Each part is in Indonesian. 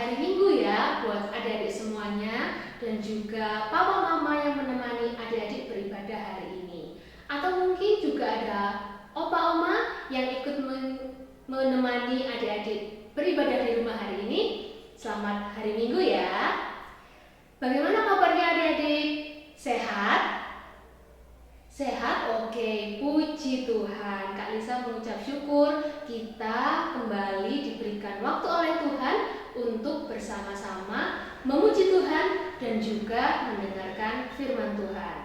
hari Minggu ya buat adik-adik semuanya dan juga papa mama yang menemani adik-adik beribadah hari ini. Atau mungkin juga ada opa oma yang ikut menemani adik-adik beribadah di rumah hari ini. Selamat hari Minggu ya. Bagaimana kabarnya adik-adik? Sehat? Sehat? Oke, puji Tuhan. Kak Lisa mengucap syukur kita kembali diberikan waktu oleh Tuhan untuk bersama-sama memuji Tuhan dan juga mendengarkan firman Tuhan.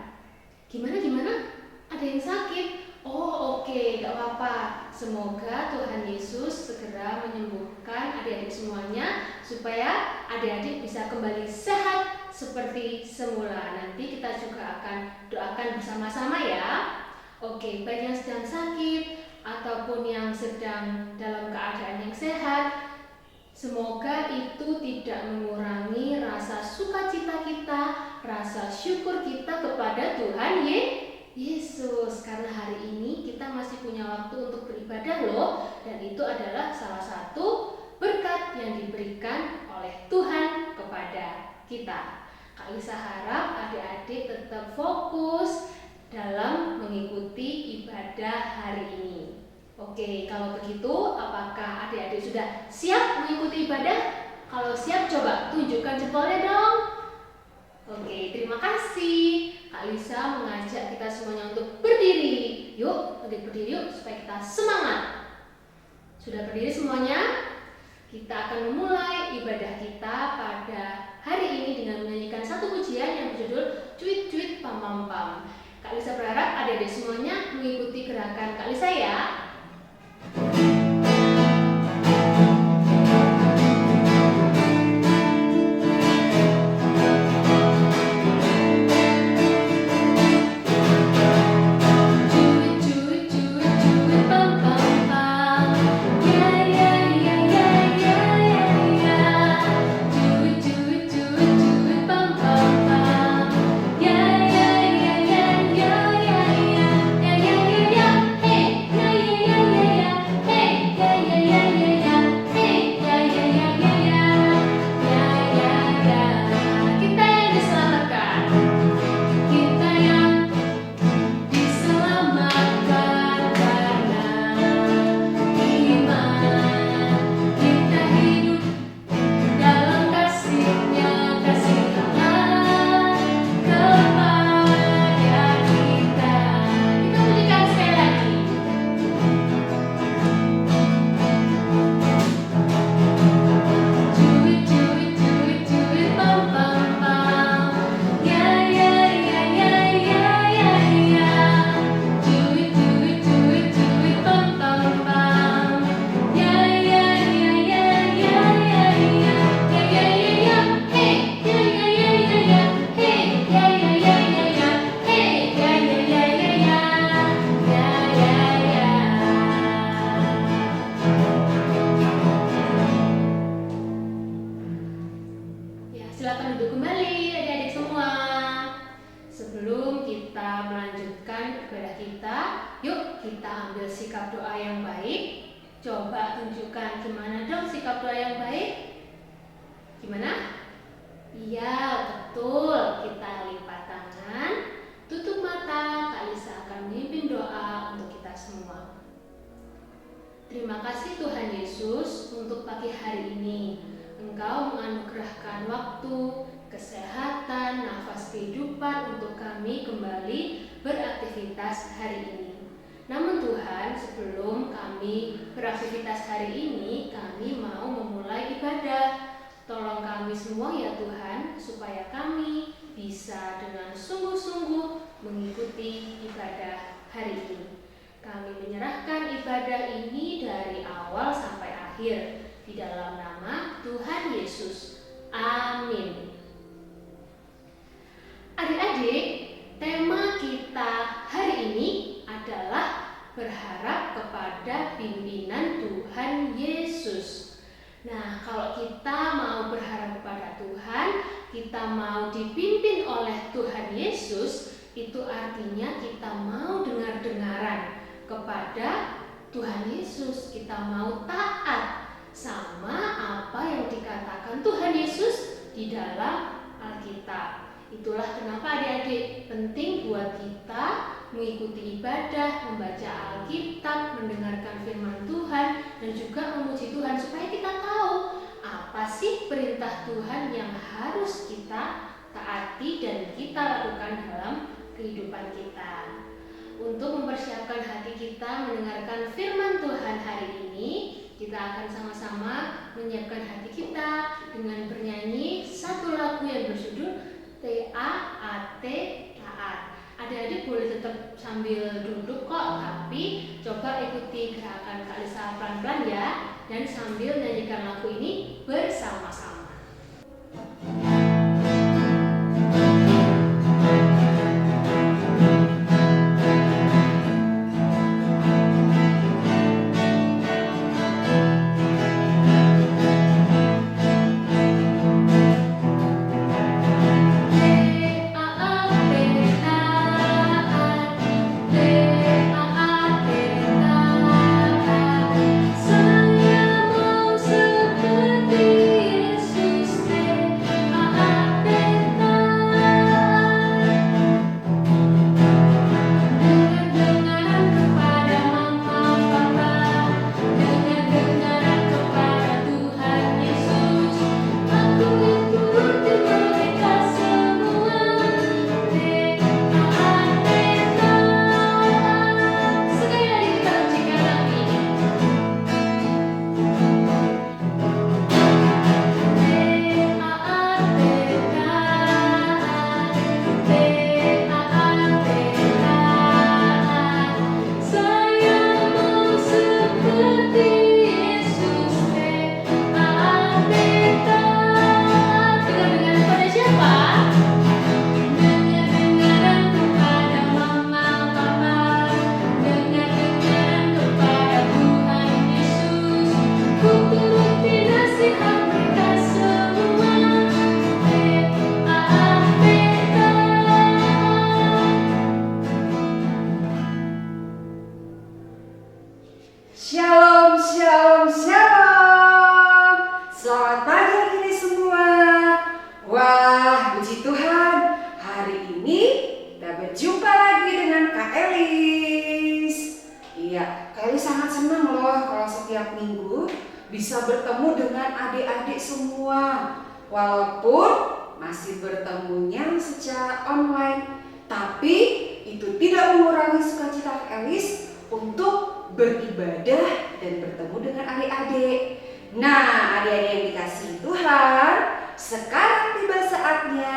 Gimana? Ada yang sakit? Oh oke, gak apa-apa. Semoga Tuhan Yesus segera menyembuhkan adik-adik semuanya supaya adik-adik bisa kembali sehat seperti semula. Nanti kita juga akan doakan bersama-sama ya. Oke, baik yang sedang sakit ataupun yang sedang dalam keadaan yang sehat, semoga itu tidak mengurangi rasa sukacita kita, rasa syukur kita kepada Tuhan Yesus. Karena hari ini kita masih punya waktu untuk beribadah loh. Dan itu adalah salah satu berkat yang diberikan oleh Tuhan kepada kita. Kak Lisa harap adik-adik tetap fokus dalam mengikuti ibadah hari ini. Oke, kalau begitu apakah adik-adik sudah siap mengikuti ibadah? Kalau siap coba tunjukkan jempolnya dong. Oke, terima kasih. Kak Lisa mengajak kita semuanya untuk berdiri. Yuk, berdiri yuk supaya kita semangat. Sudah berdiri semuanya? Kita akan memulai ibadah kita pada hari ini dengan menyanyikan satu pujian yang berjudul Cuit Cuit Pam Pam Pam. Kak Lisa berharap adik-adik semuanya mengikuti gerakan Kak Lisa ya. Silakan duduk kembali adik-adik semua. Sebelum kita melanjutkan ibadah kita, yuk kita ambil sikap doa yang baik. Coba tunjukkan gimana dong sikap doa yang baik. Gimana? Iya, betul. Kita lipat tangan, tutup mata. Kak Lisa akan memimpin doa untuk kita semua. Terima kasih Tuhan Yesus untuk pagi hari ini. Engkau menganugerahkan waktu, kesehatan, nafas kehidupan untuk kami kembali beraktivitas hari ini. Namun Tuhan, sebelum kami beraktivitas hari ini, kami mau memulai ibadah. Tolong kami semua ya Tuhan, supaya kami bisa dengan sungguh-sungguh mengikuti ibadah hari ini. Kami menyerahkan ibadah ini dari awal sampai akhir. Di dalam nama Tuhan Yesus. Amin. Adik-adik, tema kita hari ini adalah berharap kepada pimpinan Tuhan Yesus. Nah, kalau kita mau berharap kepada Tuhan, kita mau dipimpin oleh Tuhan Yesus, itu artinya kita mau dengar-dengaran kepada Tuhan Yesus. Kita mau taat sama apa yang dikatakan akan Tuhan Yesus di dalam Alkitab. Itulah kenapa adik-adik penting buat kita mengikuti ibadah, membaca Alkitab, mendengarkan firman Tuhan, dan juga memuji Tuhan supaya kita tahu apa sih perintah Tuhan yang harus kita taati dan kita lakukan dalam kehidupan kita. Untuk mempersiapkan hati kita mendengarkan firman Tuhan hari ini, kita akan sama-sama menyiapkan hati kita dengan bernyanyi satu lagu yang berjudul T-A-A-T, taat. Adik-adik boleh tetap sambil duduk kok, tapi coba ikuti gerakan Kak Lisa pelan-pelan ya, dan sambil nyanyikan lagu ini bersama-sama. Shalom, shalom, shalom. Selamat pagi hari ini semua. Wah, puji Tuhan, hari ini kita berjumpa lagi dengan Kak Elis. Iya, Kak Elis sangat senang loh kalau setiap minggu bisa bertemu dengan adik-adik semua. Walaupun masih bertemunya secara online, tapi itu tidak mengurangi sukacita Kak Elis untuk beribadah dan bertemu dengan adik-adik. Nah, adik-adik yang dikasihi Tuhan, sekarang tiba saatnya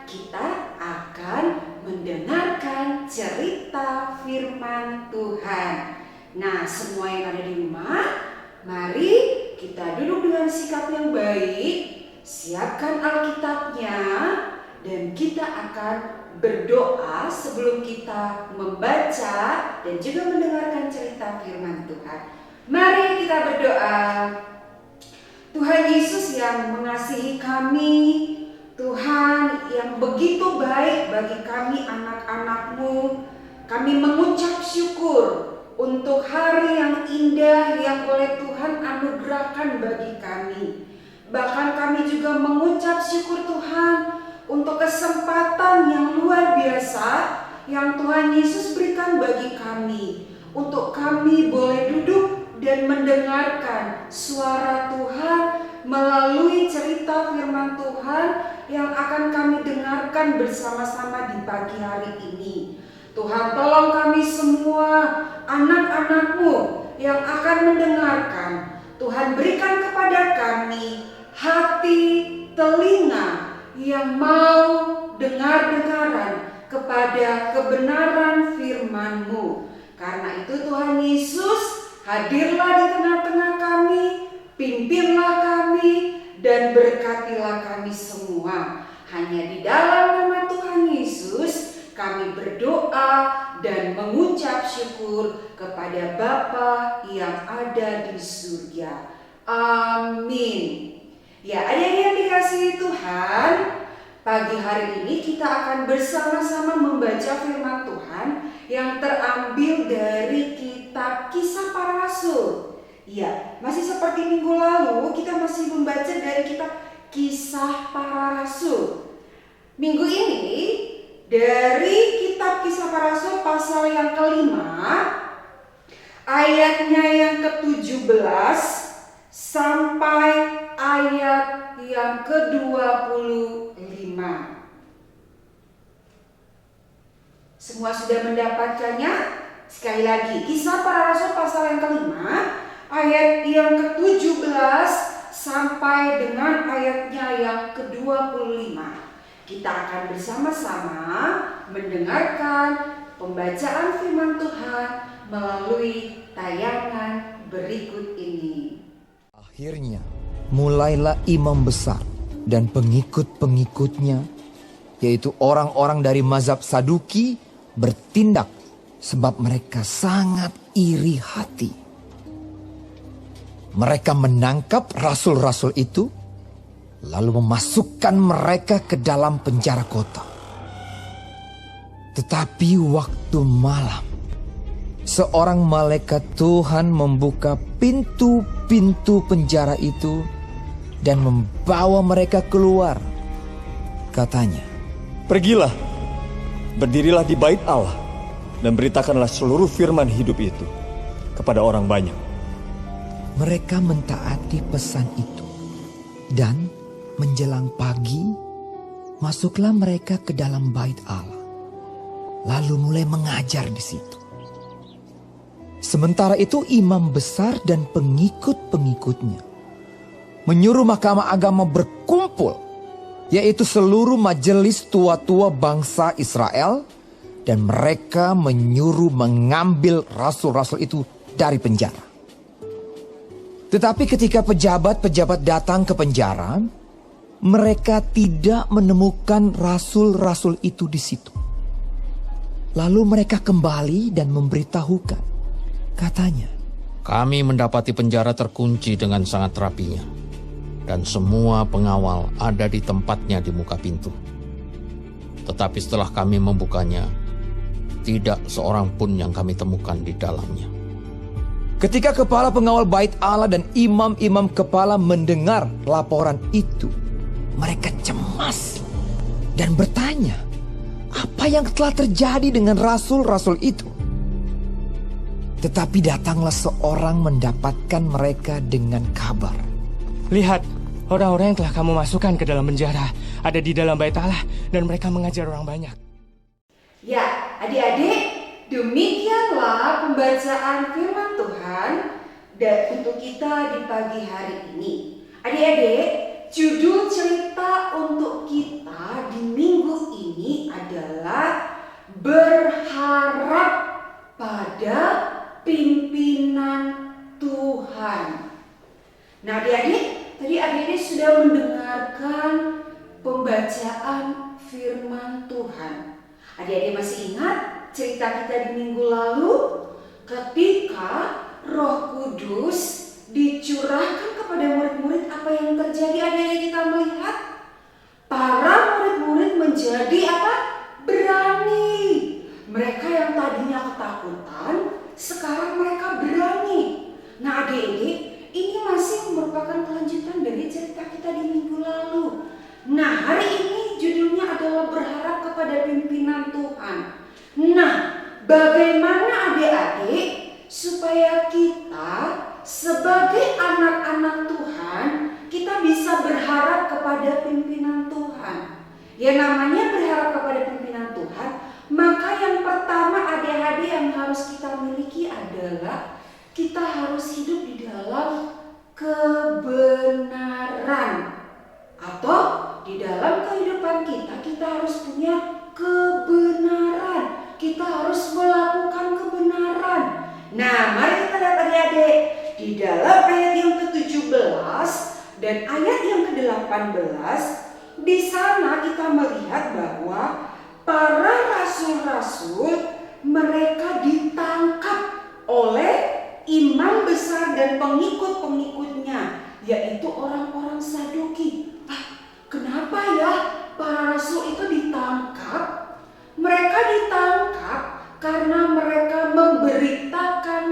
kita akan mendengarkan cerita firman Tuhan. Nah, semua yang ada di rumah, mari kita duduk dengan sikap yang baik, siapkan Alkitabnya, dan kita akan berdoa sebelum kita membaca dan juga mendengarkan cerita firman Tuhan. Mari kita berdoa. Tuhan Yesus yang mengasihi kami, Tuhan yang begitu baik bagi kami anak-anak-Mu, kami mengucap syukur untuk hari yang indah yang oleh Tuhan anugerahkan bagi kami. Bahkan kami juga mengucap syukur Tuhan untuk kesempatan yang luar biasa yang Tuhan Yesus berikan bagi kami, untuk kami boleh duduk dan mendengarkan suara Tuhan melalui cerita firman Tuhan yang akan kami dengarkan bersama-sama di pagi hari ini. Tuhan, tolong kami semua anak-anak-Mu yang akan mendengarkan. Tuhan, berikan kepada kami hati, telinga yang mau dengar-dengaran kepada kebenaran firman-Mu. Karena itu Tuhan Yesus, hadirlah di tengah-tengah kami, pimpinlah kami, dan berkatilah kami semua. Hanya di dalam nama Tuhan Yesus kami berdoa dan mengucap syukur kepada Bapa yang ada di surga. Amin. Ya, adik-adik yang dikasihi Tuhan, pagi hari ini kita akan bersama-sama membaca firman Tuhan yang terambil dari kitab Kisah Para Rasul. Ya, masih seperti minggu lalu kita masih membaca dari kitab Kisah Para Rasul. Minggu ini dari kitab Kisah Para Rasul pasal yang kelima, ayatnya yang ke-17 sampai ayat yang ke-25. Semua sudah mendapatkannya? Sekali lagi, Kisah Para Rasul pasal yang kelima, ayat yang ke-17 sampai dengan ayatnya yang ke-25. Kita akan bersama-sama mendengarkan pembacaan firman Tuhan melalui tayangan berikut ini. Akhirnya, mulailah imam besar dan pengikut-pengikutnya, yaitu orang-orang dari mazhab Saduki, bertindak sebab mereka sangat iri hati. Mereka menangkap rasul-rasul itu, lalu memasukkan mereka ke dalam penjara kota. Tetapi waktu malam, seorang malaikat Tuhan membuka pintu-pintu penjara itu dan membawa mereka keluar. Katanya, "Pergilah, berdirilah di bait Allah, dan beritakanlah seluruh firman hidup itu kepada orang banyak." Mereka mentaati pesan itu, dan menjelang pagi, masuklah mereka ke dalam bait Allah, lalu mulai mengajar di situ. Sementara itu imam besar dan pengikut-pengikutnya menyuruh mahkamah agama berkumpul, yaitu seluruh majelis tua-tua bangsa Israel, dan mereka menyuruh mengambil rasul-rasul itu dari penjara. Tetapi ketika pejabat-pejabat datang ke penjara, mereka tidak menemukan rasul-rasul itu di situ. Lalu mereka kembali dan memberitahukan. Katanya, "Kami mendapati penjara terkunci dengan sangat rapinya, dan semua pengawal ada di tempatnya di muka pintu. Tetapi setelah kami membukanya, tidak seorang pun yang kami temukan di dalamnya." ketika kepala pengawal bait Allah dan imam-imam kepala mendengar laporan itu, mereka cemas dan bertanya, apa yang telah terjadi dengan rasul-rasul itu? Tetapi datanglah seorang mendapatkan mereka dengan kabar. "Lihat, orang-orang yang telah kamu masukkan ke dalam penjara ada di dalam bait Allah, dan mereka mengajar orang banyak." Ya, adik-adik, demikianlah pembacaan firman Tuhan dan untuk kita di pagi hari ini. Adik-adik, judul cerita untuk kita di minggu ini adalah berharap pada pimpinan Tuhan. Nah, adik-adik, tadi adik-adik sudah mendengarkan pembacaan firman Tuhan. Adik-adik masih ingat cerita kita di minggu lalu ketika Roh Kudus dicurahkan kepada murid-murid, apa yang terjadi? Adik-adik kita melihat para murid-murid menjadi apa? Berani. Mereka yang tadinya ketakutan, sekarang mereka berani. Nah, adik-adik, ini masih merupakan kelanjutan dari cerita kita di minggu lalu. Nah, hari ini judulnya adalah berharap kepada pimpinan Tuhan. Nah, bagaimana adik-adik supaya kita sebagai anak-anak Tuhan, kita bisa berharap kepada pimpinan Tuhan? Ya, namanya berharap kepada pimpinan Tuhan, maka yang pertama adik-adik yang harus kita miliki adalah kita harus hidup di dalam kebenaran. Atau di dalam kehidupan kita, kita harus punya kebenaran. Kita harus melakukan kebenaran. Nah, mari kita lihat adik-adik di dalam ayat yang ke-17 dan ayat yang ke-18. Di sana kita melihat bahwa para rasul-rasul mereka ditangkap oleh imam besar dan pengikut-pengikutnya, yaitu orang-orang Saduki. Kenapa ya para rasul itu ditangkap? Mereka ditangkap karena mereka memberitakan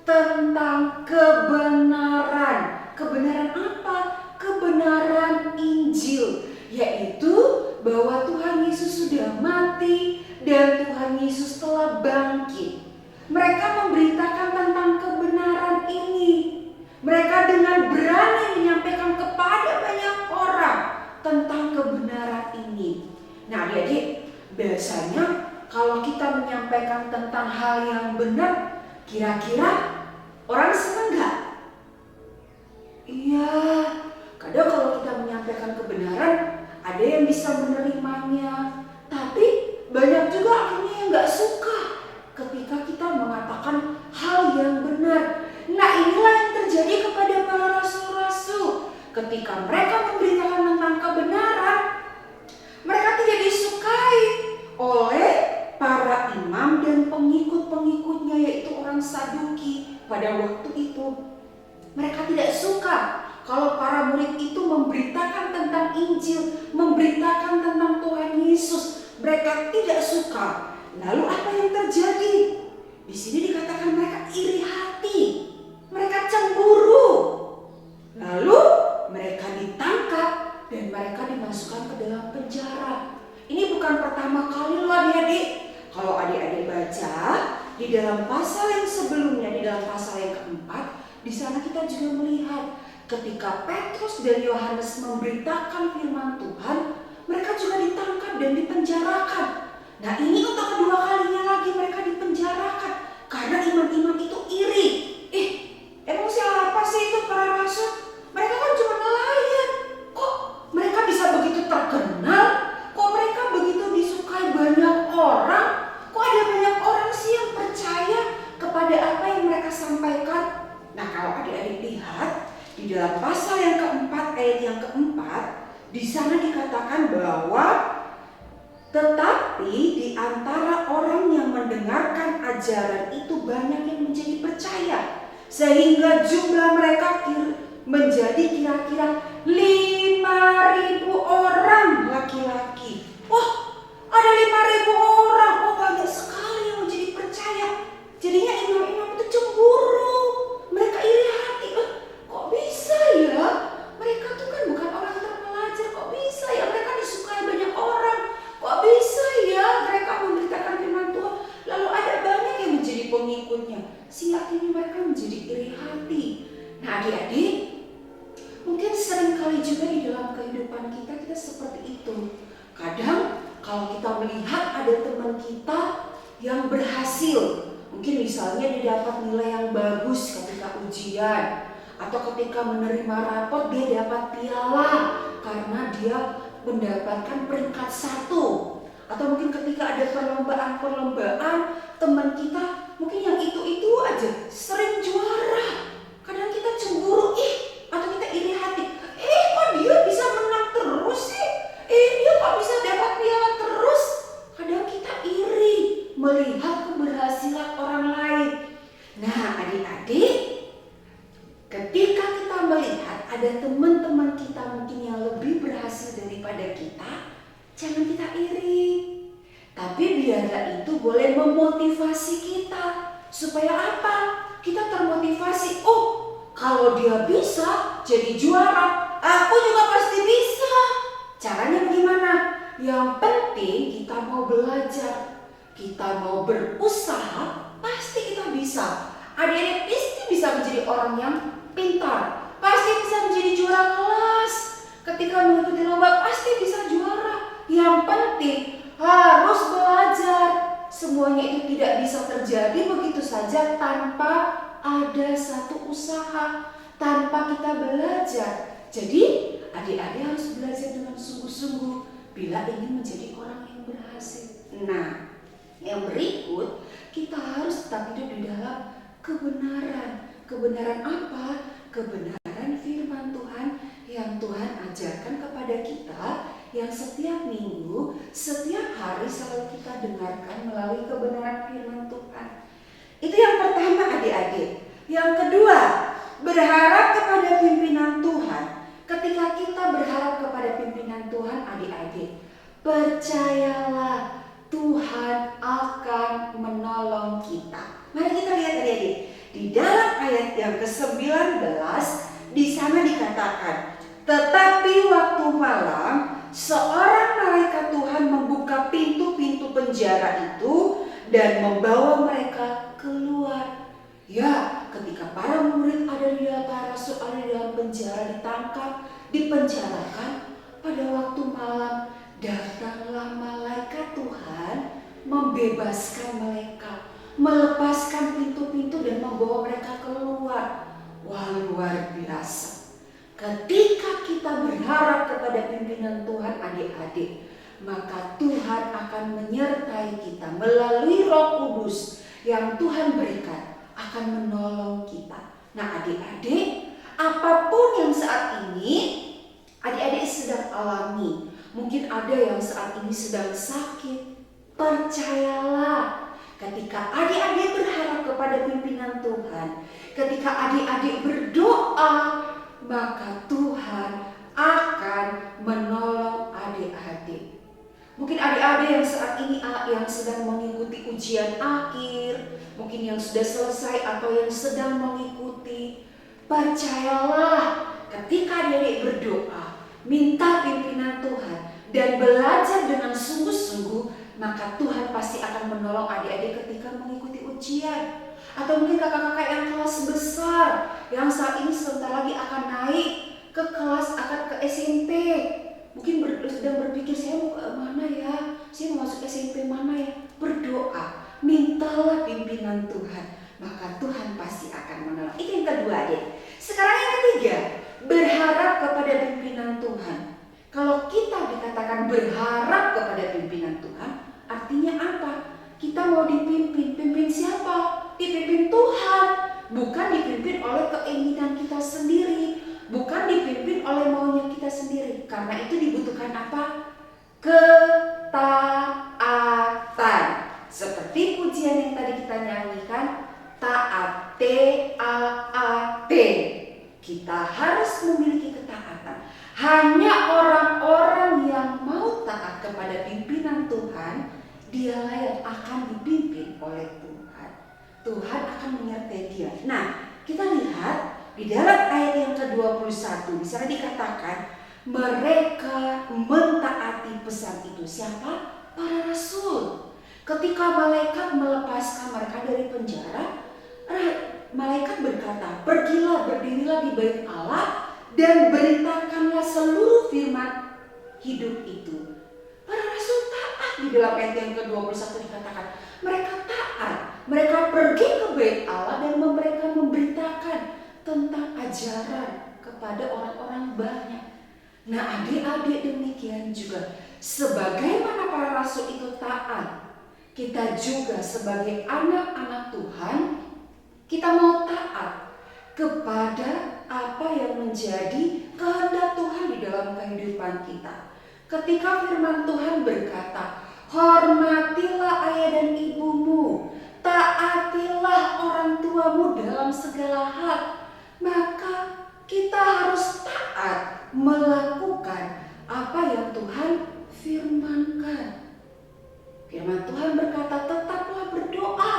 tentang kebenaran. Kebenaran apa? Kebenaran Injil. Yesus sudah mati dan Tuhan Yesus telah bangkit. Mereka memberitakan tentang kebenaran ini. Mereka dengan berani menyampaikan kepada banyak orang tentang kebenaran ini. Nah adik-adik, biasanya kalau kita menyampaikan tentang hal yang benar, kira-kira orang senang gak? Iya, kadang kalau kita menyampaikan kebenaran, ada yang bisa menerimanya. Tapi banyak juga akhirnya yang gak suka ketika kita mengatakan hal yang benar. Nah inilah yang terjadi kepada para rasul-rasul. Ketika mereka memberitakan tentang kebenaran, mereka tidak disukai oleh para imam dan pengikut-pengikutnya, yaitu orang Saduki pada waktu itu. Mereka tidak suka kalau para murid itu memberitakan tentang Injil, memberitakan tentang Tuhan Yesus. Mereka tidak suka. Lalu apa yang terjadi? Di sini dikatakan mereka iri hati, mereka cemburu. Lalu mereka ditangkap dan mereka dimasukkan ke dalam penjara. Ini bukan pertama kali loh adik-adik. Kalau adik-adik baca di dalam pasal yang sebelumnya, di dalam pasal yang keempat, di sana kita juga melihat ketika Petrus dan Yohanes memberitakan firman Tuhan, mereka juga ditangkap dan dipenjarakan. Nah ini untuk kedua kalinya lagi mereka dipenjarakan karena imam-imam itu iri. Emang siapa sih itu para rasul? Mereka kan cuma nelayan. Kok mereka bisa begitu terkenal? Kok mereka begitu disukai banyak orang? Kok ada banyak orang sih yang percaya kepada apa yang mereka sampaikan? Nah kalau adik-adik lihat di dalam pasal yang keempat ayat yang keempat, di sana dikatakan bahwa tetapi di antara orang yang mendengarkan ajaran itu banyak yang menjadi percaya, sehingga jumlah mereka menjadi kira-kira 5.000 orang laki-laki. Ada 5.000 orang, banyak sekali yang menjadi percaya. Jadinya imam-imam itu cemburu, mereka iri hati. Kok bisa ya? Mereka tuh kan bukan orang terpelajar, kok bisa ya mereka disukai banyak orang? Kok bisa ya mereka memberitakan firman Tuhan, lalu ada banyak yang menjadi pengikutnya, sehingga akhirnya mereka menjadi iri hati. Nah adik-adik, mungkin sering kali juga di dalam kehidupan kita seperti itu. Kadang kalau kita melihat ada teman kita yang berhasil, mungkin misalnya dia dapat nilai yang bagus ketika ujian, atau ketika menerima rapot dia dapat piala karena dia mendapatkan peringkat 1. Atau mungkin ketika ada perlombaan, teman kita mungkin yang itu aja sering juara. Kadang kita cemburu, atau kita iri hati, kok dia bisa menang terus sih? Dia kok bisa dapat piala terus? Kadang kita iri melihat keberhasilan orang lain. Nah adik-adik, ketika kita melihat ada teman-teman kita mungkin yang lebih berhasil daripada kita, jangan kita iri. Tapi biarlah itu boleh memotivasi kita. Supaya apa? Kita termotivasi. Kalau dia bisa jadi juara, aku juga pasti bisa. Caranya bagaimana? Yang penting kita mau belajar, kita mau berusaha, pasti kita bisa. Adik-adik pasti bisa menjadi orang yang pintar, pasti bisa menjadi juara kelas. Ketika mengikuti lomba pasti bisa juara. Yang penting harus belajar. Semuanya itu tidak bisa terjadi begitu saja tanpa ada satu usaha, tanpa kita belajar. Jadi adik-adik harus belajar dengan sungguh-sungguh bila ingin menjadi orang yang berhasil. Nah, yang berikut kita harus tetap hidup di dalam kebenaran. Kebenaran apa? Kebenaran firman Tuhan yang Tuhan ajarkan kepada kita, yang setiap minggu, setiap hari selalu kita dengarkan melalui kebenaran firman Tuhan. Itu yang pertama adik-adik. Yang kedua, berharap kepada pimpinan Tuhan. Ketika kita berharap kepada pimpinan Tuhan adik-adik, percayalah Tuhan akan menolong kita. Mari kita lihat adik-adik. Di dalam ayat yang ke-19 di sana dikatakan, tetapi waktu malam seorang malaikat Tuhan membuka dan membawa mereka keluar. Ya, ketika para murid ada di dalam, para rasul ada di dalam penjara, ditangkap, dipenjarakan, pada waktu malam datanglah malaikat Tuhan membebaskan mereka, melepaskan pintu-pintu dan membawa mereka keluar. Wah, luar biasa. Ketika kita berharap kepada pimpinan Tuhan adik-adik, maka Tuhan akan menyertai kita melalui Roh Kudus yang Tuhan berikan, akan menolong kita. Nah adik-adik, apapun yang saat ini adik-adik sedang alami, mungkin ada yang saat ini sedang sakit, percayalah, ketika adik-adik berharap kepada pimpinan Tuhan, ketika adik-adik berdoa, maka Tuhan akan menolong adik-adik. Mungkin adik-adik yang saat ini yang sedang mengikuti ujian akhir, mungkin yang sudah selesai atau yang sedang mengikuti, percayalah, ketika adik-adik berdoa, minta pimpinan Tuhan dan belajar dengan sungguh-sungguh, maka Tuhan pasti akan menolong adik-adik ketika mengikuti ujian. Atau mungkin kakak-kakak yang kelas besar, yang saat ini sebentar lagi akan naik ke kelas, akan ke SMP. Mungkin sedang berpikir, saya mau mana ya, saya mau masuk SMP mana ya. Berdoa, mintalah pimpinan Tuhan, maka Tuhan pasti akan menolong. Itu yang kedua adik. Sekarang yang ketiga, berharap kepada pimpinan Tuhan. Kalau kita dikatakan berharap kepada pimpinan Tuhan, artinya apa? Kita mau dipimpin. Pimpin siapa? Dipimpin Tuhan. Bukan dipimpin oleh keinginan kita sendiri, bukan dipimpin oleh maunya kita sendiri. Karena itu dibutuhkan apa? Ketaatan. Seperti pujian yang tadi kita nyanyikan, taat, T-A-A-T. Kita harus memiliki ketaatan. Hanya orang-orang yang mau taat kepada pimpinan Tuhan, dialah yang akan dipimpin oleh Tuhan. Tuhan akan menyertai dia. Nah, kita lihat di dalam ayat yang ke-21, di sana dikatakan mereka mentaati pesan itu. Siapa? Para rasul. Ketika malaikat melepaskan mereka dari penjara, malaikat berkata, pergilah, berdirilah di bait Allah dan beritakanlah seluruh firman hidup itu. Para rasul taat. Di dalam ayat yang ke-21 dikatakan mereka taat, mereka pergi ke bait Allah dan mereka memberitakan tentang ajaran kepada orang-orang banyak. Nah adik-adik, demikian juga sebagaimana para rasul itu taat, kita juga sebagai anak-anak Tuhan, kita mau taat kepada apa yang menjadi kehendak Tuhan di dalam kehidupan kita. Ketika firman Tuhan berkata, hormatilah ayah dan ibumu, taatilah orang tuamu dalam segala hal, maka kita harus taat melakukan apa yang Tuhan firmankan. Firman Tuhan berkata, tetaplah berdoa.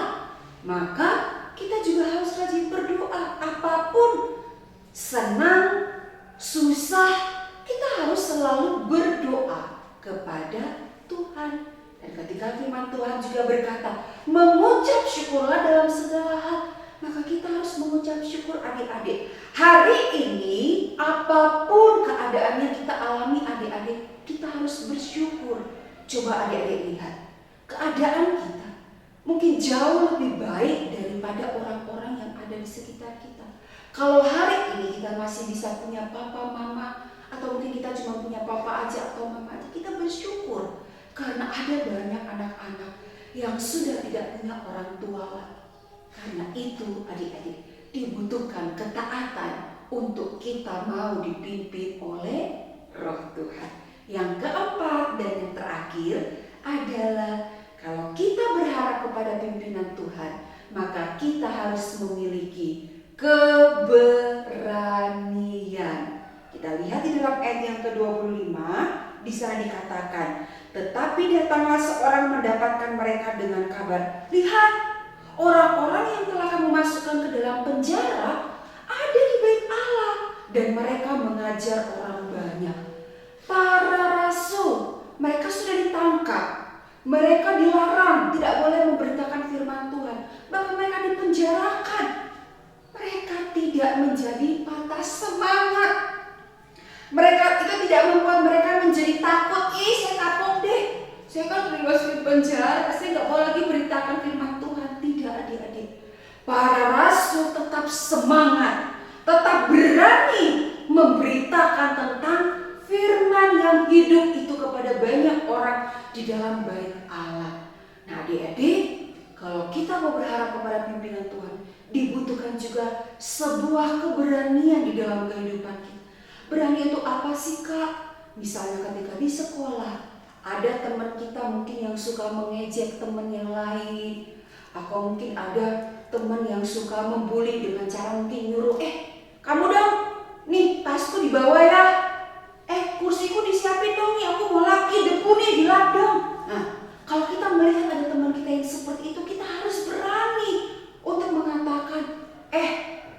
Maka kita juga harus rajin berdoa. Apapun senang, susah, kita harus selalu berdoa kepada Tuhan. Dan ketika firman Tuhan juga berkata, mengucap syukurlah dalam segala hal, maka kita harus mengucap syukur adik-adik. Hari ini apapun keadaan yang kita alami adik-adik, kita harus bersyukur. Coba adik-adik lihat, keadaan kita mungkin jauh lebih baik daripada orang-orang yang ada di sekitar kita. Kalau hari ini kita masih bisa punya papa, mama, atau mungkin kita cuma punya papa aja atau mama aja, kita bersyukur. Karena ada banyak anak-anak yang sudah tidak punya orang tua lagi. Karena itu adik-adik, dibutuhkan ketaatan untuk kita mau dipimpin oleh Roh Tuhan. Yang keempat dan yang terakhir adalah kalau kita berharap kepada pimpinan Tuhan, maka kita harus memiliki keberanian. Kita lihat di dalam ayat yang ke-25, di sana dikatakan, tetapi datanglah seorang mendapatkan mereka dengan kabar, lihat, orang-orang yang telah kamu masukkan ke dalam penjara ada di bait Allah dan mereka mengajar orang banyak. Para rasul, mereka sudah ditangkap, mereka dilarang, tidak boleh memberitakan bahkan mereka dipenjarakan, mereka tidak menjadi patah semangat. Mereka itu tidak membuat mereka menjadi takut. Saya kapok deh, saya kan dimasukin penjara, saya nggak mau lagi beritakan firman Tuhan. Tidak, adik-adik. Para rasul tetap semangat, tetap berani memberitakan tentang firman yang hidup itu kepada banyak orang di dalam bait Allah. Nah, adik-adik, kalau kita mau berharap kepada pimpinan Tuhan, dibutuhkan juga sebuah keberanian di dalam kehidupan kita. Berani untuk apa sih, Kak? Misalnya ketika di sekolah, ada teman kita mungkin yang suka mengejek teman yang lain, atau mungkin ada teman yang suka membuli dengan cara mungkin nyuruh, kamu dong, nih tasku dibawa ya, kursiku disiapin dong nih, aku mau lagi debu nih dilap dong. Nah, kalau kita melihat ada teman kita yang seperti itu, kita harus berani untuk mengatakan,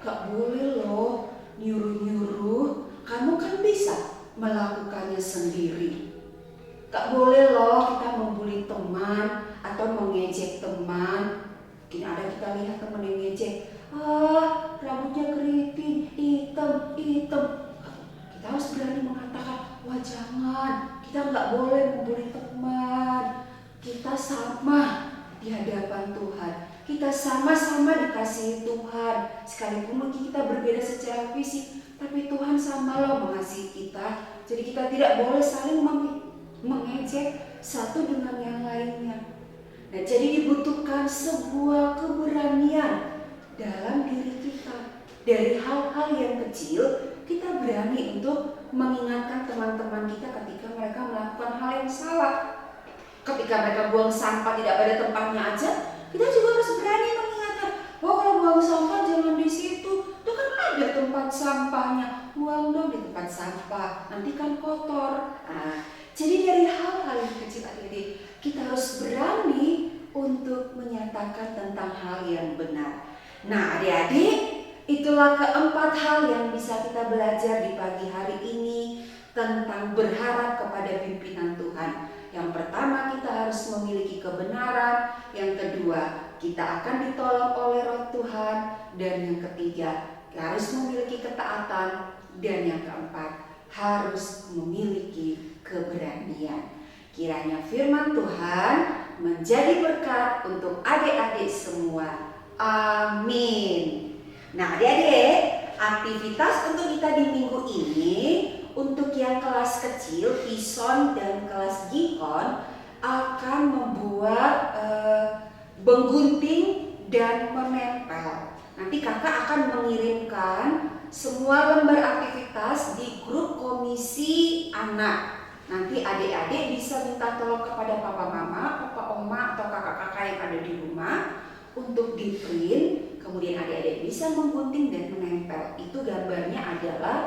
gak boleh loh nyuruh-nyuruh, kamu kan bisa melakukannya sendiri. Gak boleh loh kita membuli teman atau mengejek teman. Mungkin ada kita lihat teman yang ngejek, rambutnya keriting, hitam. Kita harus berani mengatakan, wah jangan, kita gak boleh membuli teman. Kita sama di hadapan Tuhan, kita sama-sama dikasihi Tuhan. Sekalipun mungkin kita berbeda secara fisik, tapi Tuhan sama loh mengasihi kita. Jadi kita tidak boleh saling mengejek satu dengan yang lainnya. Nah, jadi dibutuhkan sebuah keberanian dalam diri kita. Dari hal-hal yang kecil, kita berani untuk mengingatkan teman-teman kita ketika mereka melakukan hal yang salah. Ketika mereka buang sampah tidak pada tempatnya aja, kita juga harus berani mengingatkan, kalau buang sampah jangan di situ, itu kan ada tempat sampahnya, buang dong di tempat sampah, nanti kan kotor. Jadi dari hal-hal yang kecil adik-adik, kita harus berani untuk menyatakan tentang hal yang benar. Nah, adik-adik, itulah keempat hal yang bisa kita belajar di pagi hari ini tentang berharap kepada pimpinan Tuhan. Yang pertama, kita harus memiliki kebenaran. Yang kedua, kita akan ditolong oleh Roh Tuhan. Dan yang ketiga, kita harus memiliki ketaatan. Dan yang keempat, harus memiliki keberanian. Kiranya firman Tuhan menjadi berkat untuk adik-adik semua. Amin. Nah, adik-adik, aktivitas untuk kita di minggu ini, untuk yang kelas kecil, Pison dan kelas Gikon, akan membuat menggunting dan menempel. Nanti kakak akan mengirimkan semua lembar aktivitas di grup komisi anak. Nanti adik-adik bisa minta tolong kepada papa mama, papa oma, atau kakak-kakak yang ada di rumah untuk di print. Kemudian adik-adik bisa menggunting dan menempel. Itu gambarnya adalah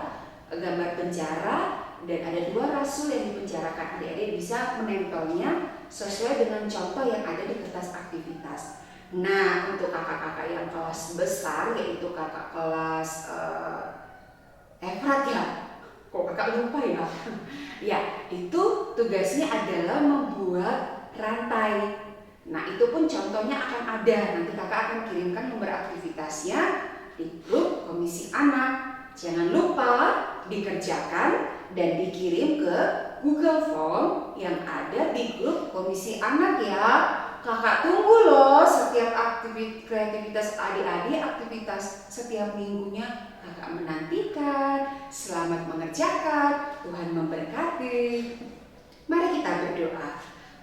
gambar penjara dan ada 2 rasul yang dipenjarakan. Adik-adik bisa menempelnya sesuai dengan contoh yang ada di kertas aktivitas. Nah, untuk kakak-kakak yang kelas besar, yaitu kakak kelas Efrat ya, kok kakak lupa ya? Ya, itu tugasnya adalah membuat rantai. Nah, itu pun contohnya akan ada. Nanti kakak akan kirimkan lembar aktivitasnya di grup komisi anak. Jangan lupa dikerjakan dan dikirim ke Google Form yang ada di grup komisi anak ya. Kakak tunggu loh setiap kreativitas adik-adik, aktivitas setiap minggunya kakak menantikan. Selamat mengerjakan, Tuhan memberkati. Mari kita berdoa.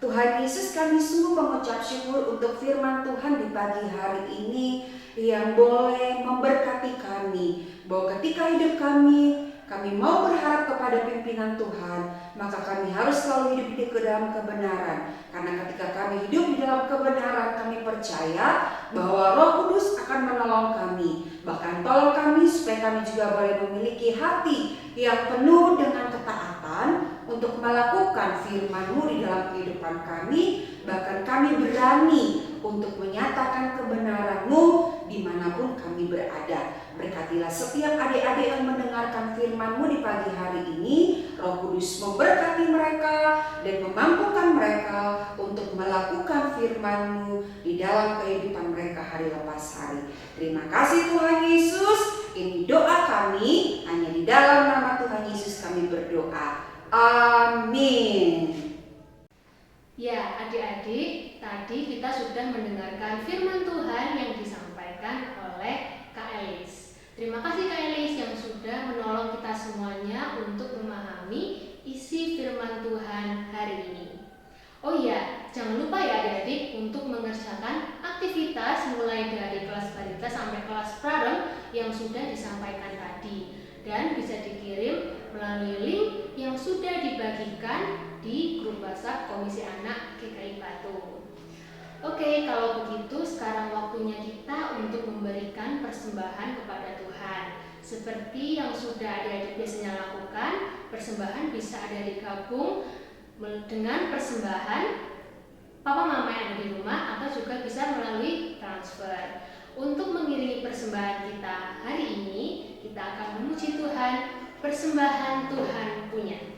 Tuhan Yesus, kami sungguh mengucap syukur untuk firman Tuhan di pagi hari ini yang boleh memberkati kami, bahwa ketika hidup kami mau berharap kepada pimpinan Tuhan, maka kami harus selalu hidup di dalam kebenaran. Karena ketika kami hidup di dalam kebenaran, kami percaya bahwa Roh Kudus akan menolong kami. Bahkan tolong kami supaya kami juga boleh memiliki hati yang penuh dengan ketaatan untuk melakukan firman-Mu di dalam kehidupan kami. Bahkan kami berani untuk menyatakan kebenaran-Mu dimanapun kami berada. Berkatilah setiap adik-adik yang mendengarkan firman-Mu di pagi hari ini. Roh Kudus memberkati mereka dan memampukan kekuatan mereka untuk melakukan firman-Mu di dalam kehidupan mereka hari lepas hari. Terima kasih Tuhan Yesus. Ini doa kami, hanya di dalam nama Tuhan Yesus kami berdoa. Amin. Ya, adik-adik, tadi kita sudah mendengarkan firman Tuhan yang disampaikan oleh Kak Elis. Terima kasih Kak Elis yang sudah menolong kita semuanya untuk memahami isi firman Tuhan hari ini. Oh iya, jangan lupa ya adik-adik untuk mengerjakan aktivitas mulai dari kelas balita sampai kelas prarom yang sudah disampaikan tadi. Dan bisa dikirim melalui link yang sudah dibagikan di grup WhatsApp Komisi Anak GKI Batu. Oke, kalau begitu sekarang waktunya kita untuk memberikan persembahan kepada Tuhan. Seperti yang sudah adik-adik biasanya lakukan, persembahan bisa ada digabung dengan persembahan papa mama yang ada di rumah atau juga bisa melalui transfer. Untuk mengiringi persembahan kita hari ini, kita akan memuji Tuhan, persembahan Tuhan punya.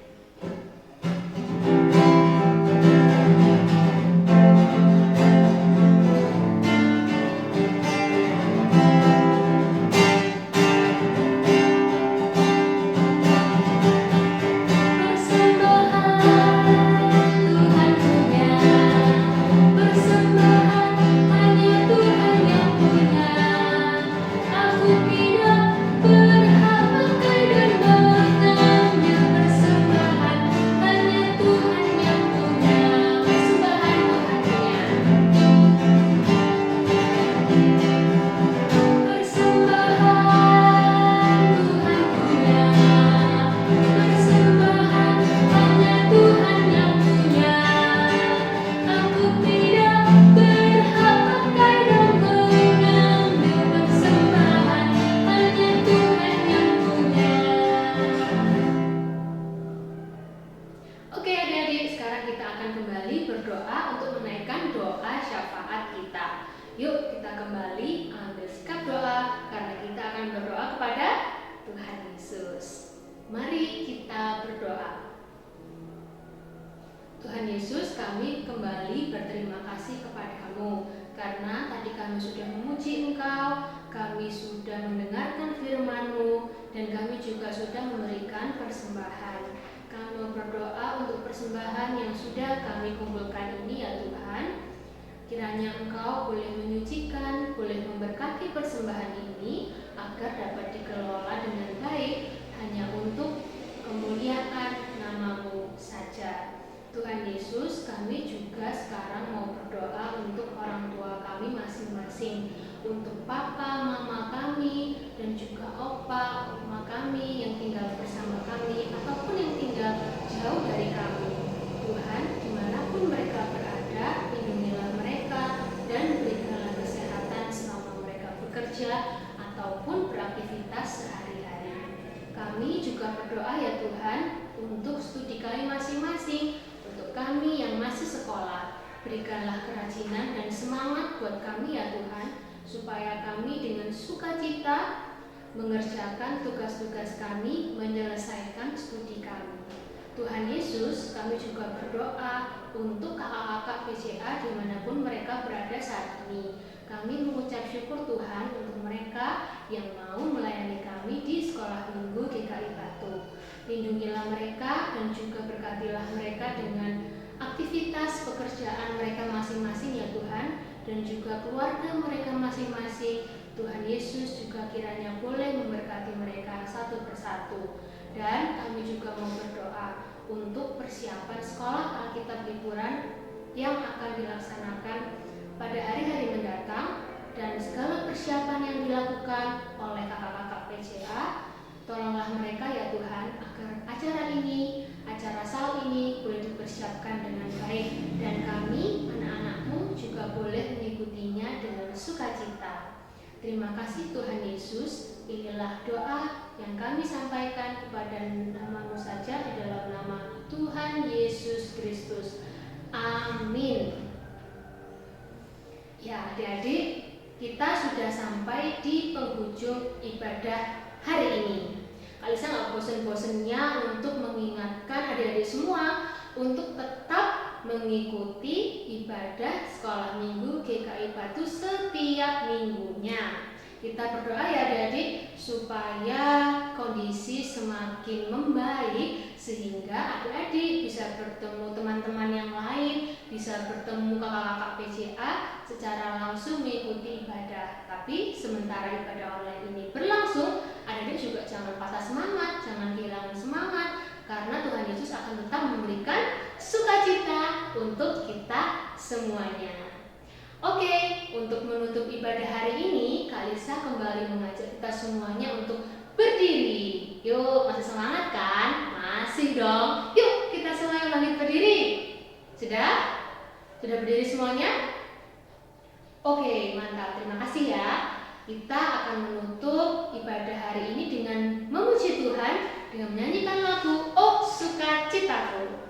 Yuk kita kembali ambil sikap doa karena kita akan berdoa kepada Tuhan Yesus. Mari kita berdoa. Tuhan Yesus, kami kembali berterima kasih kepada-Mu karena tadi kami sudah memuji Engkau, kami sudah mendengarkan firman-Mu, dan kami juga sudah memberikan persembahan. Kami berdoa untuk persembahan yang sudah kami kumpulkan ini ya Tuhan. Kiranya Engkau boleh menyucikan, boleh memberkati persembahan ini agar dapat dikelola dengan baik hanya untuk kemuliaan nama-Mu saja. Tuhan Yesus, kami juga sekarang mau berdoa untuk orang tua kami masing-masing, untuk papa, mama kami, dan juga opa, oma kami yang tinggal bersama kami ataupun yang tinggal jauh dari kami. Tuhan, dimanapun mereka berada, lindungilah mereka dan berikanlah kesehatan selama mereka bekerja ataupun beraktivitas sehari-hari. Kami juga berdoa ya Tuhan untuk studi kami masing-masing, untuk kami yang masih sekolah. Berikanlah kerajinan dan semangat buat kami ya Tuhan, supaya kami dengan sukacita mengerjakan tugas-tugas kami, menyelesaikan studi kami. Tuhan Yesus, kami juga berdoa untuk kakak-kakak PCA dimanapun mereka berada saat ini. Kami mengucap syukur Tuhan untuk mereka yang mau melayani kami di Sekolah Minggu GKI Batu. Lindungilah mereka dan juga berkatilah mereka dengan aktivitas pekerjaan mereka masing-masing ya Tuhan, dan juga keluarga mereka masing-masing. Tuhan Yesus juga kiranya boleh memberkati mereka satu persatu. Dan kami juga mau berdoa untuk persiapan sekolah Alkitab liburan yang akan dilaksanakan pada hari-hari mendatang, dan segala persiapan yang dilakukan oleh kakak-kakak PCA. Tolonglah mereka ya Tuhan agar acara ini, acara SAL ini boleh dipersiapkan dengan baik, dan kami anak-anak-Mu juga boleh mengikutinya dengan sukacita. Terima kasih Tuhan Yesus. Inilah doa yang kami sampaikan kepada nama-Mu saja di dalam nama Tuhan Yesus Kristus. Amin. Ya adik-adik, kita sudah sampai di penghujung ibadah hari ini. Kalisa nggak bosan-bosannya untuk mengingatkan adik-adik semua untuk tetap mengikuti ibadah sekolah minggu GKI Batu setiap minggunya. Kita berdoa ya adik-adik supaya kondisi semakin membaik sehingga adik-adik bisa bertemu teman-teman yang lain, bisa bertemu kakak-kakak PJA secara langsung mengikuti ibadah. Tapi sementara ibadah online ini berlangsung, adik-adik juga jangan patah semangat, jangan kehilangan semangat, karena Tuhan Yesus akan tetap memberikan sukacita untuk kita semuanya. Oke, untuk menutup ibadah hari ini, Kak Lisa kembali mengajak kita semuanya untuk berdiri. Yuk, masih semangat kan? Masih dong. Yuk, kita semuanya bangkit berdiri. Sudah? Sudah berdiri semuanya? Oke, mantap. Terima kasih ya. Kita akan menutup ibadah hari ini dengan memuji Tuhan dengan menyanyikan lagu Oh Sukacitaku.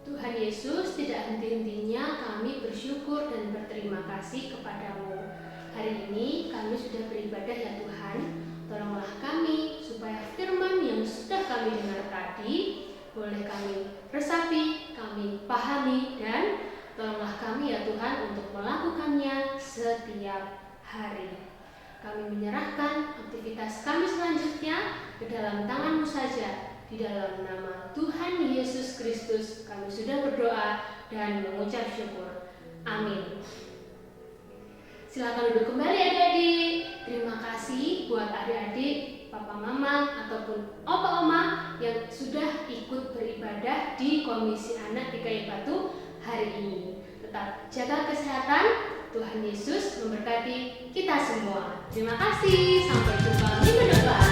Tuhan Yesus, tidak henti-hentinya kami bersyukur dan berterima kasih kepadamu. Hari ini kami sudah beribadah ya Tuhan. Tolonglah kami supaya firman yang sudah kami dengar tadi boleh kami resapi, kami pahami, dan tolonglah kami ya Tuhan untuk melakukannya setiap hari. Kami menyerahkan aktivitas kami selanjutnya ke dalam tangan-Mu saja. Di dalam nama Tuhan Yesus Kristus kami sudah berdoa dan mengucap syukur. Amin. Silakan duduk kembali adik-adik. Terima kasih buat adik-adik, papa mama ataupun opa oma yang sudah ikut beribadah di Komisi Anak GKI Batu hari ini. Tetap jaga kesehatan. Tuhan Yesus memberkati kita semua. Terima kasih. Sampai jumpa minggu depan.